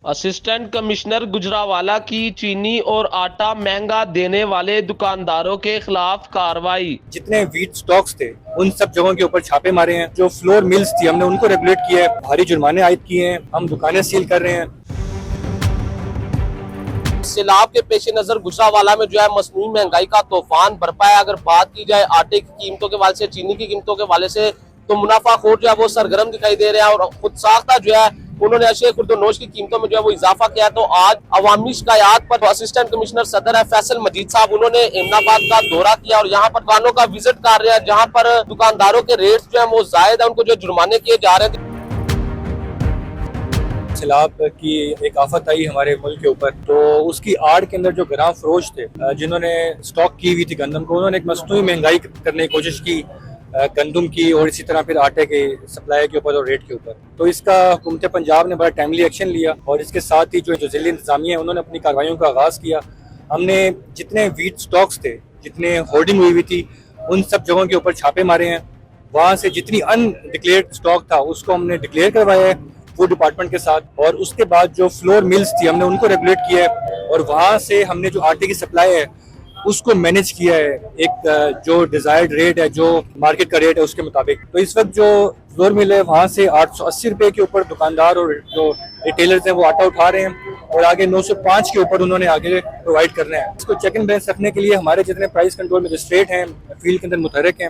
Assistant commissioner Gujranwala की चीनी और आटा महंगा देने वाले दुकानदारों के खिलाफ कार्रवाई। जितने वीट स्टॉक्स थे उन सब जगहों के ऊपर छापे मारे हैं। जो फ्लोर मिल्स थी हमने उनको रेगुलेट किया है, भारी जुर्माने आयद किए हैं, हम दुकानें सील कर रहे हैं। सैलाब के पेश नजर गुजरावाला में जो है मसनूई महंगाई का तूफान बरपा है। अगर बात की जाए आटे की कीमतों के वाले से, चीनी की कीमतों के वाले से, तो मुनाफाखोर जो है वो सरगर्म दिखाई दे रहे हैं और खुद साख्ता जो है उन्होंने अशे खुर्दोनोश की कीमतों में जो है वो इजाफा किया। तो आज अवामी शिकायत पर असिस्टेंट कमिश्नर सदर है फैसल मजीद साहब, उन्होंने एमनाबाद का दौरा किया और यहाँ पर दुकानों का विजिट कर रहे हैं जहाँ पर दुकानदारों के रेट जो है वो जायद है, उनको जो जुर्माने किए जा रहे हैं। सैलाब की एक आफत आई हमारे मुल्क के ऊपर, तो उसकी आड़ के अंदर जो ग्राम फरोश थे जिन्होंने स्टॉक की हुई थी गंदम को, उन्होंने एक मसनूई महंगाई करने की कोशिश की गंदम की और इसी तरह फिर आटे के सप्लाई के ऊपर और रेट के ऊपर। तो इसका हुकूमत पंजाब ने बड़ा टाइमली एक्शन लिया और इसके साथ ही जो ज़िली इंतजामिया है उन्होंने अपनी कार्रवाइयों का आगाज़ किया। हमने जितने वीट स्टॉक्स थे, जितने होर्डिंग हुई हुई थी, उन सब जगहों के ऊपर छापे मारे हैं। वहाँ से जितनी अनडिक्लेयर्ड स्टॉक था उसको हमने डिक्लेयर करवाया है फूड डिपार्टमेंट के साथ, और उसके बाद जो फ्लोर मिल्स थी हमने उनको रेगुलेट किया है और वहाँ से हमने जो आटे की सप्लाई है उसको मैनेज किया है एक जो डिजायर्ड रेट है, जो मार्केट का रेट है उसके मुताबिक। तो इस वक्त जो फ्लोर मिल है वहाँ से 880 रुपये के ऊपर दुकानदार और जो रिटेलर्स हैं वो आटा उठा रहे हैं और आगे 905 के ऊपर उन्होंने आगे प्रोवाइड करना है। इसको चेक एंड बैलेंस रखने के लिए हमारे जितने प्राइस कंट्रोल मजिस्ट्रेट हैं फील्ड के अंदर मुतहरक हैं,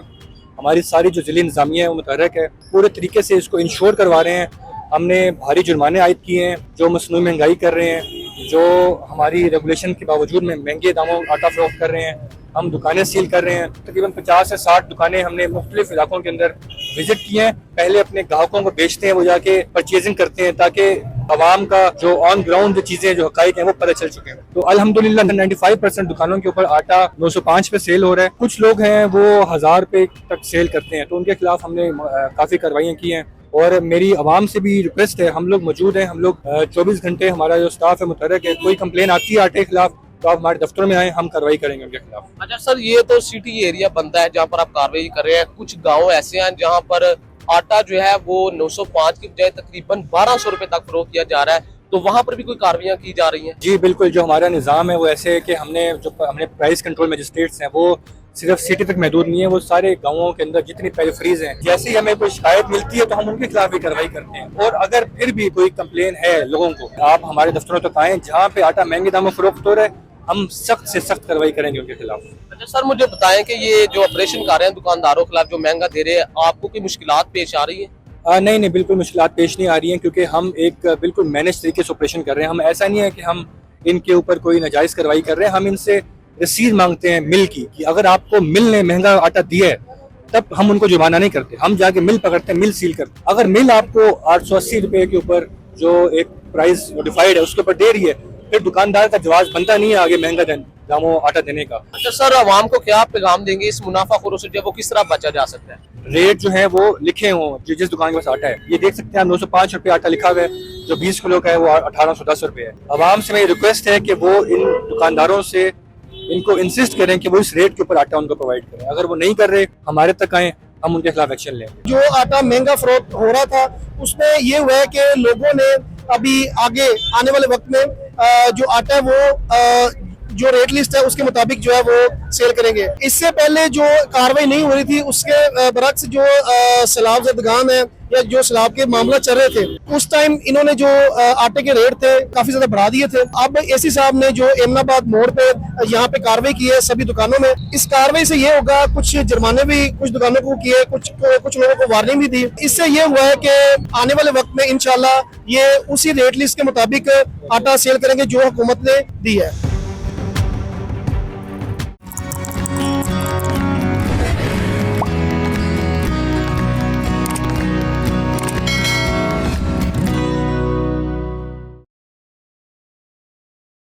हमारी सारी जो ज़िली इंतजामिया है वो मुतहरक है, पूरे तरीके से इसको इंश्योर करवा रहे हैं। हमने भारी जुर्माने आयद किए हैं जो मसनूई महंगाई कर रहे हैं, जो हमारी रेगुलेशन के बावजूद में महंगे दामों आटा फरोख्त कर रहे हैं। हम दुकानें सील कर रहे हैं, तकरीबन 50 से 60 दुकानें हमने मुख्तलिफ इलाकों के अंदर विजिट किए हैं। पहले अपने ग्राहकों को बेचते हैं, वो जाके परचेजिंग करते हैं ताकि आवाम का जो ऑन ग्राउंड जो चीजें जो हकाइक हैं वो पता चल चुके हैं। तो अल्हम्दुलिल्लाह 95% दुकानों के ऊपर आटा 905 पे सेल हो रहा है। कुछ लोग हैं वो 1000 रुपये तक सेल करते हैं, तो उनके खिलाफ हमने काफ़ी कार्रवाइयाँ की हैं। और मेरी आवाम से भी रिक्वेस्ट है, हम लोग मौजूद हैं, हम लोग 24 घंटे हमारा जो स्टाफ है मुतहरक है। कोई कंप्लेन आती है आटे के खिलाफ तो आप हमारे दफ्तर में आए, हम कार्रवाई करेंगे उनके खिलाफ। अच्छा सर, ये तो सिटी एरिया बनता है जहाँ पर आप कार्रवाई कर रहे हैं, कुछ गाँव ऐसे हैं जहाँ पर आटा जो है वो 905 की बजाय तकरीबन 1200 रुपए तक फरोख्त किया जा रहा है, तो वहाँ पर भी कोई कार्रवाइयाँ की जा रही हैं? जी बिल्कुल, जो हमारा निज़ाम है वो ऐसे है कि हमने प्राइस कंट्रोल मजिस्ट्रेट्स हैं वो सिर्फ सिटी तक महदूद नहीं है, वो सारे गांवों के अंदर जितनी पेरिफेरीज हैं, जैसे ही हमें कोई शिकायत मिलती है तो हम उनके खिलाफ भी कार्रवाई करते हैं। और अगर फिर भी कोई कंप्लेन है लोगों को, आप हमारे दफ्तरों तक आएँ, जहाँ पे आटा महंगे दामों फरोख्त हो रहा है हम सख्त से सख्त कार्रवाई करेंगे उनके खिलाफ। अच्छा सर, मुझे बताएं कि ये जो ऑपरेशन कर रहे हैं दुकानदारों के खिलाफ जो महंगा दे रहे हैं, आपको कोई मुश्किलात पेश आ रही है? नहीं, बिल्कुल मुश्किलात पेश नहीं आ रही हैं, क्योंकि हम एक बिल्कुल मैनेज तरीके से ऑपरेशन कर रहे हैं। हम ऐसा नहीं है कि हम इनके ऊपर कोई नाजायज़ कार्रवाई कर रहे हैं, हम इनसे रसीद मांगते हैं मिल की कि अगर आपको मिल ने महंगा आटा दिया है तब हम उनको जुर्माना नहीं करते, हम जाके मिल पकड़ते हैं, मिल सील करते हैं। अगर मिल आपको 880 रुपये के ऊपर जो एक प्राइस नोटिफाइड है उसके ऊपर दे रही है, फिर दुकानदार का जवाब बनता नहीं है आगे महंगा दामों आटा देने का। अच्छा सर, आवाम को क्या पैगाम देंगे इस मुनाफाखोरों से, जब वो किस तरह बचा जा सकता है? रेट जो है वो लिखे हों, जिस दुकान के पास आटा है, ये देख सकते हैं 905 रुपये आटा लिखा हुआ है, जो 20 किलो का है वो 1810 रुपये है। आवाम से मेरी रिक्वेस्ट है कि वो इन दुकानदारों से इनको इंसिस्ट करें कि वो इस रेट के ऊपर आटा उनको प्रोवाइड करें। अगर वो नहीं कर रहे हमारे तक आए, हम उनके खिलाफ एक्शन लें। जो आटा महंगा फरोख्त हो रहा था उसमें ये हुआ है कि लोगों ने अभी आगे आने वाले वक्त में जो आटा है वो जो रेट लिस्ट है उसके मुताबिक जो है वो सेल करेंगे। इससे पहले जो कार्रवाई नहीं हो रही थी उसके बरक्स जो सैलाब ज़दगान है या जो सैलाब के मामला चल रहे थे, उस टाइम इन्होंने जो आटे के रेट थे काफी ज्यादा बढ़ा दिए थे। अब एसी साहब ने जो एमनाबाद मोड़ पे यहाँ पे कार्रवाई की है सभी दुकानों में, इस कार्रवाई से ये होगा, कुछ जुर्माने भी कुछ दुकानों को किए, कुछ लोगों को वार्निंग भी दी। इससे ये हुआ है कि आने वाले वक्त में इंशाल्लाह ये उसी रेट लिस्ट के मुताबिक आटा सेल करेंगे जो हुकूमत ने दी है।